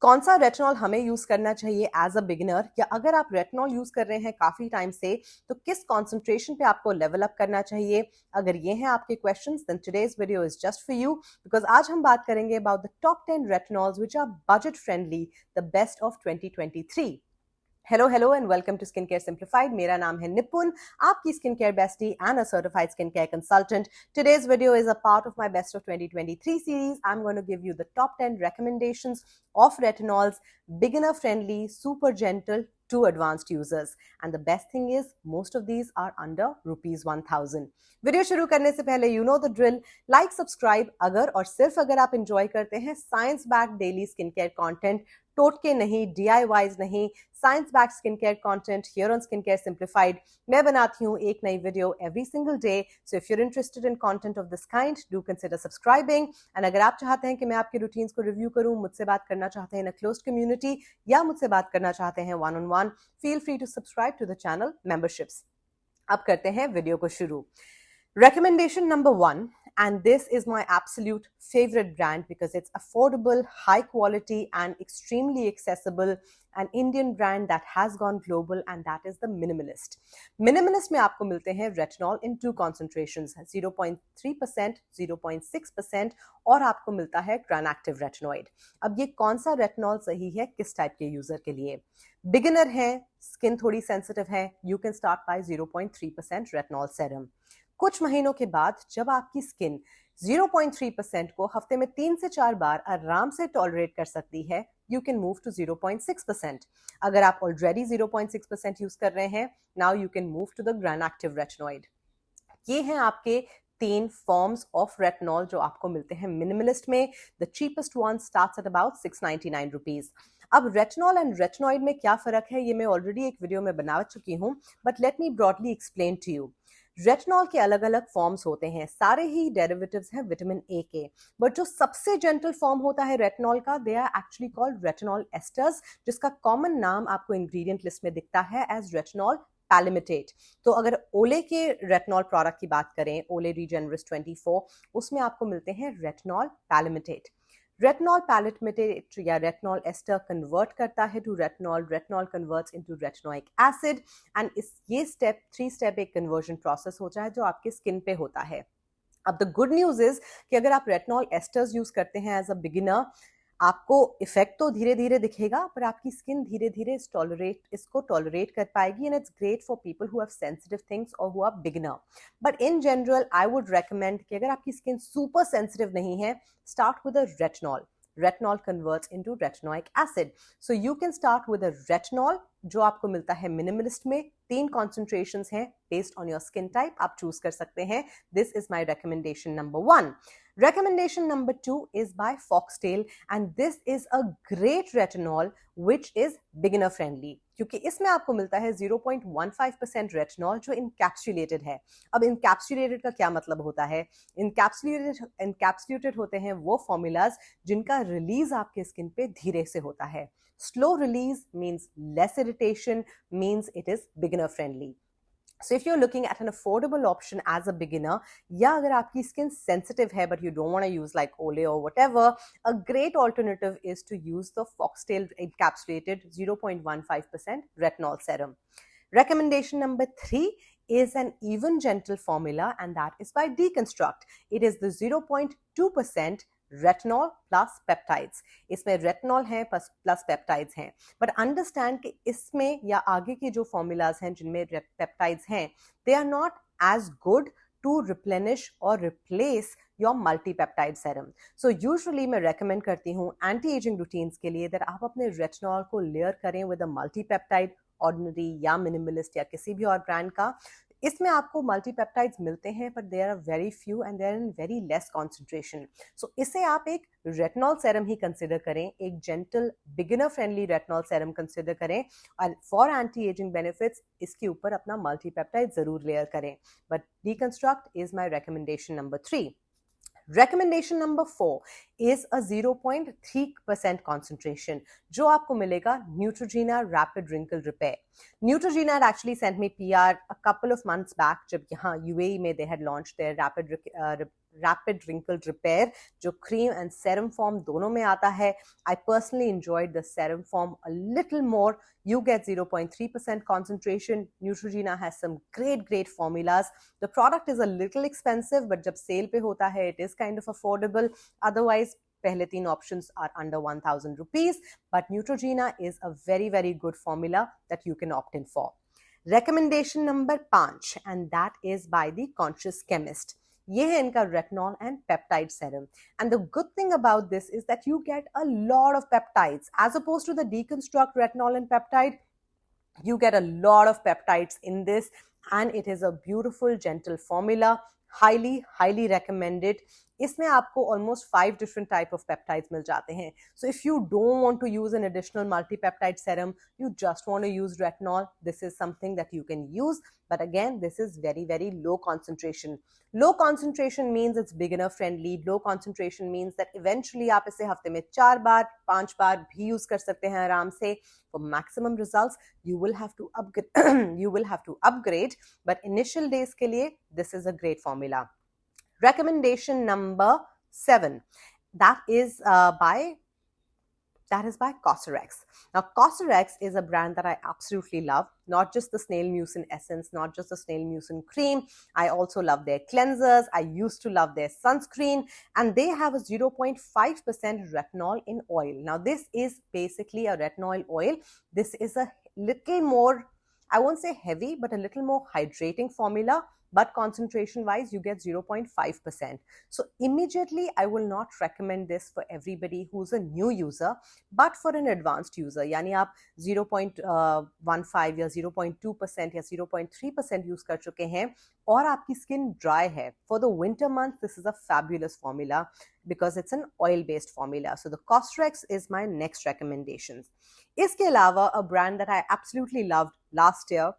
कौन सा रेटिनॉल हमें यूज करना चाहिए एज अ बिगिनर, या अगर आप रेटिनॉल यूज कर रहे हैं काफी टाइम से तो किस कॉन्सेंट्रेशन पे आपको लेवल अप करना चाहिए। अगर ये हैं आपके questions, then today's video is just for you, because आज हम बात करेंगे about the top 10 retinols which are budget friendly, the best of 2023। Hello hello and welcome to skin care simplified. मेरा नाम है निपुन, आपकी skin care bestie and a certified skin care consultant. Today's video is a part of my best of 2023 series. I'm going to give you the top 10 recommendations of retinols, beginner friendly, super gentle to advanced users. And the best thing is most of these are under rupees 1000. Video शुरू करने से पहले you know the drill, like, subscribe अगर और सिर्फ अगर आप enjoy करते हैं science backed daily skin care content, टोटके नहीं, DIYs नहीं, science back skin care content here on skin care simplified. मैं बनाती हूँ एक नई video every single day, so if you are interested in content of this kind, do consider subscribing. And अगर आप चाहते हैं कि मैं आपके रूटीन्स को रिव्यू करूँ, मुझसे बात करना चाहते हैं इन अ क्लोज्ड कम्युनिटी, या मुझसे बात करना चाहते हैं one on one, feel free to subscribe to the channel memberships. अब करते हैं वीडियो को शुरू। Recommendation number 1, and this is my absolute favorite brand because it's affordable, high quality and extremely accessible, an Indian brand that has gone global, and that is the Minimalist. Minimalist में आपको मिलते हैं retinol in two concentrations, 0.3%, 0.6%, और आपको मिलता है Granactive Retinoid. अब ये कौन सा रेटिनॉल सही है किस टाइप के यूजर के लिए? बिगिनर है, स्किन थोड़ी सेंसिटिव है, you can start by 0.3% Retinol Serum. कुछ महीनों के बाद जब आपकी स्किन 0.3% को हफ्ते में 3 से 4 बार आराम से टॉलरेट कर सकती है, यू कैन मूव टू 0.6%। अगर आप ऑलरेडी 0.6% यूज कर रहे हैं, now you can move to the granactive retinoid. ये हैं आपके 3 फॉर्म्स ऑफ रेटिनॉल जो आपको मिलते हैं मिनिमलिस्ट में। The cheapest one starts at about 699 rupees. अब रेटिनॉल एंड रेटिनॉइड में क्या फर्क है, ये मैं ऑलरेडी एक वीडियो में बना चुकी हूँ, but let me broadly explain to you. Retinol के अलग अलग फॉर्म्स होते हैं, सारे ही डेरिवेटिव्स हैं विटामिन ए के, बट जो सबसे जेंटल फॉर्म होता है रेटिनॉल का, they are actually called retinol esters, जिसका कॉमन नाम आपको इंग्रेडिएंट लिस्ट में दिखता है एज रेटिनॉल पैलिमिटेट। तो अगर ओले के रेटिनॉल प्रोडक्ट की बात करें, ओले रीजेनरिस 24, उसमें आपको मिलते हैं रेटिनॉल पैलिमिटेट। रेटिनॉल पैलिमिटेट या रेटिनॉल एस्टर कन्वर्ट करता है to retinol, retinol converts into retinoic acid, and ये स्टेप 3 स्टेप एक कन्वर्जन प्रोसेस होता है जो आपके स्किन पे होता है। अब द गुड न्यूज इज कि अगर आप रेटिनॉल एस्टर्स यूज करते हैं एज अ बिगिनर, आपको इफेक्ट तो धीरे धीरे दिखेगा, पर आपकी स्किन धीरे धीरे इसको टॉलरेट कर पाएगी, and it's great for people who have sensitive things और who are beginner. But in general I would recommend कि अगर आपकी स्किन सुपर सेंसिटिव नहीं है, start with a retinol. Retinol converts into retinoic acid, so you can start with a retinol जो आपको मिलता है मिनिमलिस्ट में। 3 कॉन्सेंट्रेशंस हैं, based on your skin type आप चूज कर सकते हैं। This is my recommendation number 1. Recommendation number 2 is by Foxtail, and this is a great retinol which is beginner friendly, क्योंकि इसमें आपको मिलता है 0.15% रेटिनॉल जो इनकैप्सुलेटेड है। अब इनकैप्सुलेटेड का क्या मतलब होता है? इनकैप्सुलेटेड होते हैं वो फॉर्मूलाज जिनका रिलीज आपके स्किन पे धीरे से होता है। Slow release means less irritation, means it is beginner friendly. So if you're looking at an affordable option as a beginner, या अगर आपकी skin sensitive है but you don't want to use like Olay or whatever, a great alternative is to use the Foxtail encapsulated 0.15% retinol serum. Recommendation number 3 is an even gentle formula, and that is by Deconstruct. It is the 0.2% retinol plus peptides. इसमें retinol है plus peptides हैं, but understand कि इसमें या आगे के जो formulas हैं जिनमें पेप्टाइड्स हैं, they are not as good to replenish और replace your multipeptide serum. So usually मैं रेकमेंड करती हूँ एंटी एजिंग रूटीन्स के लिए दैट आप अपने रेटिनॉल को लेयर करें विद अ मल्टीपेप्टाइड, ऑर्डिनरी या मिनिमलिस्ट या किसी भी और ब्रांड का। इसमें आपको मल्टीपेप्टाइड्स मिलते हैं, but there are very few and they're in very less concentration. So इसे आप एक रेटिनॉल सेरम ही कंसिडर करें, एक gentle beginner friendly retinol serum consider करें, और फॉर एंटी एजिंग बेनिफिट्स इसके ऊपर अपना मल्टीपेप्टाइड जरूर लेयर करें। But deconstruct is my recommendation number 3. Recommendation number 4 is a 0.3% concentration जो आपको मिलेगा Neutrogena Rapid Wrinkle Repair. Neutrogena had actually sent me PR a couple of months back जब यहाँ UAE में they had launched their rapid wrinkle repair जो cream and serum form दोनों में आता है. I personally enjoyed the serum form a little more. You get 0.3% concentration. Neutrogena has some great formulas. The product is a little expensive, but जब sale पे होता है, it is kind of affordable. Otherwise, पहले 3 options are under 1,000 rupees, but Neutrogena is a very good formula that you can opt in for. Recommendation number 5, and that is by the Conscious Chemist. ये है इनका retinol and peptide serum. And the good thing about this is that you get a lot of peptides. As opposed to the Deconstruct retinol and peptide, you get a lot of peptides in this, and it is a beautiful, gentle formula. Highly recommended. इसमें आपको almost 5 different type of peptides मिल जाते हैं. So if you don't want to use an additional multi-peptide serum, you just want to use retinol, this is something that you can use. But again, this is very low concentration. Low concentration means it's beginner friendly. Low concentration means that eventually आप इसे हफ्ते में 4 बार 5 बार भी use कर सकते हैं आराम से. For maximum results, you will have to upgrade. But initial days के लिए, this is a great formula. Recommendation number 7. That is by Cosrx. Now, Cosrx is a brand that I absolutely love. Not just the snail mucin essence, not just the snail mucin cream. I also love their cleansers. I used to love their sunscreen. And they have a 0.5% retinol in oil. Now, this is basically a retinol oil. This is a little more, I won't say heavy, but a little more hydrating formula. But concentration wise, you get 0.5%. So immediately, I will not recommend this for everybody who's a new user, but for an advanced user, यानी आप 0.15 या 0.2% या 0.3% use कर चुके हैं और आपकी skin dry है. For the winter months, this is a fabulous formula because it's an oil-based formula. So the Cosrx is my next recommendations. इसके अलावा, a brand that I absolutely loved last year,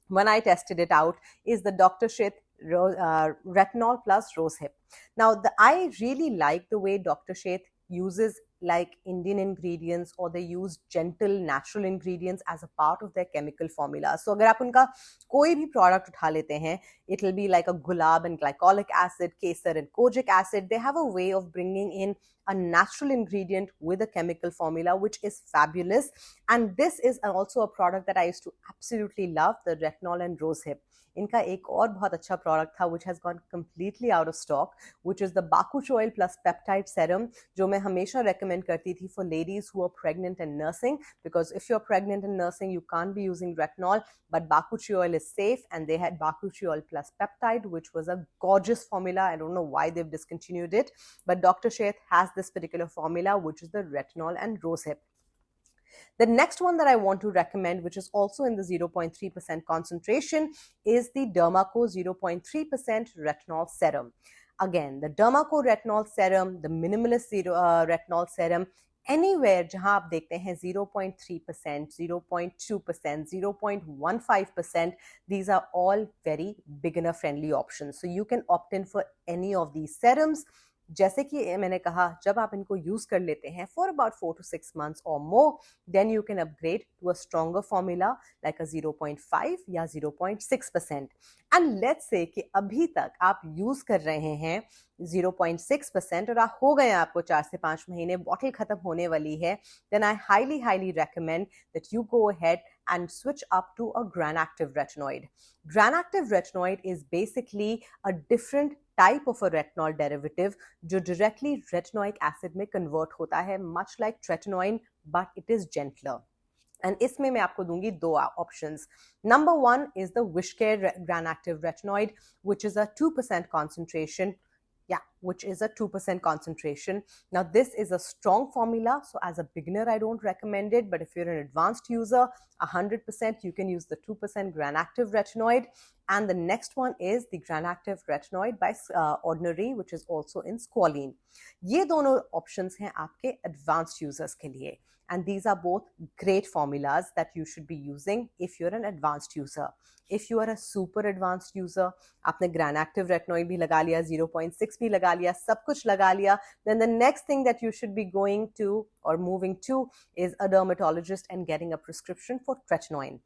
when I tested it out, is the Dr. Sheth Retinol plus Rosehip. Now, I really like the way Dr. Sheth uses like Indian ingredients, or they use gentle natural ingredients as a part of their chemical formula. So अगर आप उनका कोई भी product उठा लेते हैं, it will be like a gulab and glycolic acid, kesar and kojic acid. They have a way of bringing in a natural ingredient with a chemical formula, which is fabulous. And this is also a product that I used to absolutely love, the Retinol and Rosehip. इनका एक और बहुत अच्छा product था which has gone completely out of stock, which is the Bakuchi oil plus peptide serum, जो मैं हमेशा recommend करती थी for ladies who are pregnant and nursing, because if you're pregnant and nursing, you can't be using retinol, but Bakuchi oil is safe, and they had Bakuchi oil plus peptide, which was a gorgeous formula. I don't know why they've discontinued it, but Dr. Sheth has this particular formula, which is the Retinol and Rosehip. The next one that I want to recommend, which is also in the 0.3% concentration, is the Dermaco 0.3% Retinol Serum. Again, the Dermaco Retinol Serum, the Minimalist Retinol Serum, anywhere जहां आप देखते हैं 0.3%, 0.2%, 0.15%, these are all very beginner friendly options. So you can opt in for any of these serums. जैसे कि मैंने कहा, जब आप इनको यूज कर लेते हैं for about 4 to 6 months or more, then you can upgrade to a stronger formula like a 0.5 या 0.6%. And let's say कि अभी तक आप यूज कर रहे हैं 0.6% और हो गए आपको 4 से 5 महीने, बॉटल खत्म होने वाली है, then I highly recommend that you go ahead and switch up to a Granactive Retinoid. Granactive Retinoid is basically a different type of a retinol derivative जो directly retinoic acid में convert होता है, much like tretinoin, but it is gentler. And इसमें मैं आपको दूंगी 2 options. Number 1 is the Wishcare Granactive Retinoid, which is a 2% concentration. Which is a 2% concentration. Now, this is a strong formula, so as a beginner, I don't recommend it, but if you're an advanced user, 100%, you can use the 2% Granactive Retinoid. And the next one is the Granactive Retinoid by Ordinary, which is also in squalene. ये दोनों options हैं आपके advanced users के लिए. And these are both great formulas that you should be using if you're an advanced user. If you are a super advanced user, आपने Granactive Retinoid भी लगा लिया, 0.6 भी लगा लिया, सब कुछ लगा लिया, then the next thing that you should be going to or moving to is a dermatologist and getting a prescription for tretinoin.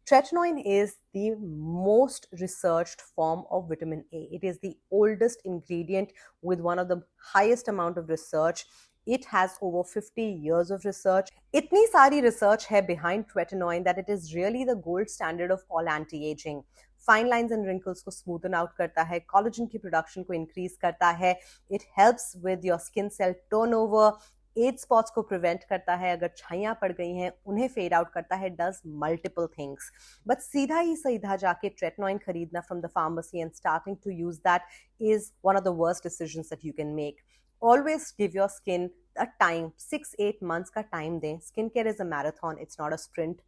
Tretinoin is the most researched form of vitamin A. It is the oldest ingredient with one of the highest amount of research. It has over 50 years of research. इतनी सारी research है behind tretinoin that it is really the gold standard of all anti-aging. Fine lines and wrinkles को smoothen out करता है, collagen की production को increase करता है, it helps with your skin cell turnover, as spots को prevent करता है, अगर छाइयां पड़ गई हैं उन्हें फेड आउट करता है, डज मल्टीपल थिंग्स. बट सीधा ही सीधा जाके ट्रेटनॉइन खरीदना from the pharmacy and starting to use that is one of the worst decisions that you can make. Always give your skin a time, 6-8 months का time दें. Skincare is a marathon, it's not a sprint.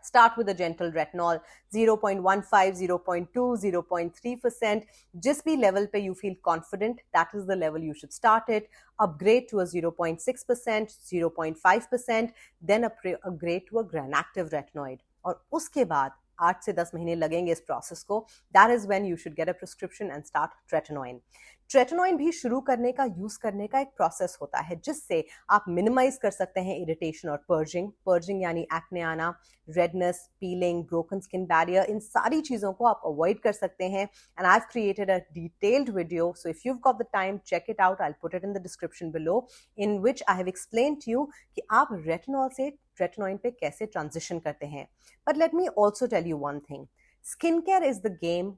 Start with a gentle retinol, 0.15, 0.2, 0.3%. जिस भी level पे you feel confident, that is the level you should start it. Upgrade to a 0.6%, 0.5%, then upgrade to a Granactive Retinoid. और उसके बाद 8 से 10 महीने लगेंगे इस प्रोसेस को. That is when you should get a prescription and start tretinoin. ट्रेटनॉइन भी शुरू करने का, यूज करने का एक प्रोसेस होता है जिससे आप मिनिमाइज कर सकते हैं इरिटेशन और पर्जिंग यानी एक्ने आना, redness, peeling, broken skin barrier, इन सारी चीज़ों को आप अवॉइड कर सकते हैं. And I have created a detailed video, so if you have got the time, check it out. I will put it in the description below, in which I have explained to you कि आप retinol से ट्रेटनॉइन पे कैसे transition करते हैं. But let me also tell you one thing, skin care is the game.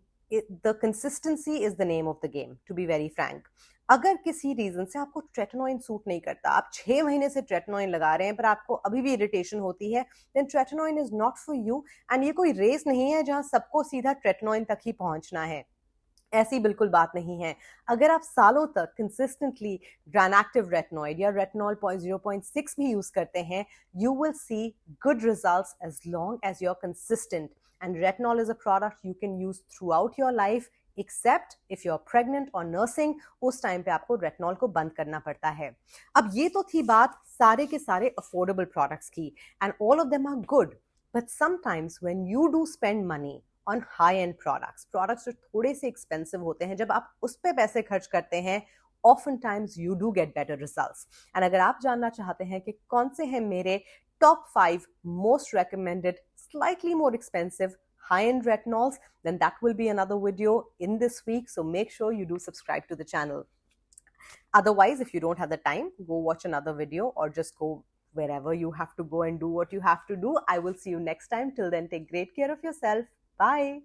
The consistency is the name of the game, to be very frank. अगर किसी reason से आपको ट्रेटनॉइन सूट नहीं करता, आप 6 महीने से ट्रेटनॉइन लगा रहे हैं पर आपको अभी भी इरिटेशन होती है, then tretinoin is not for you. And ये कोई रेस नहीं है जहां सबको सीधा ट्रेटनॉइन तक ही पहुंचना है. ऐसी बिल्कुल बात नहीं है. अगर आप सालों तक कंसिस्टेंटली ग्रानैक्टिव रेटिनॉइड या रेटिनॉल 0.6 भी यूज करते हैं, you will see good results as long as you are consistent. And retinol is a product you can use throughout your life, except if you're pregnant or nursing. उस time पे आपको retinol को बंद करना पड़ता है. अब ये तो थी बात सारे के सारे अफोर्डेबल प्रोडक्ट्स की, and all of them are good. But sometimes when you do spend money on high-end products जो थोड़े से expensive होते हैं, जब आप उस पे पैसे खर्च करते हैं, oftentimes you do get better results. And अगर आप जानना चाहते हैं कि कौन से हैं मेरे top 5 most recommended, slightly more expensive, high-end retinols, then that will be another video in this week. So make sure you do subscribe to the channel. Otherwise, if you don't have the time, go watch another video or just go wherever you have to go and do what you have to do. I will see you next time. Till then, take great care of yourself. Bye.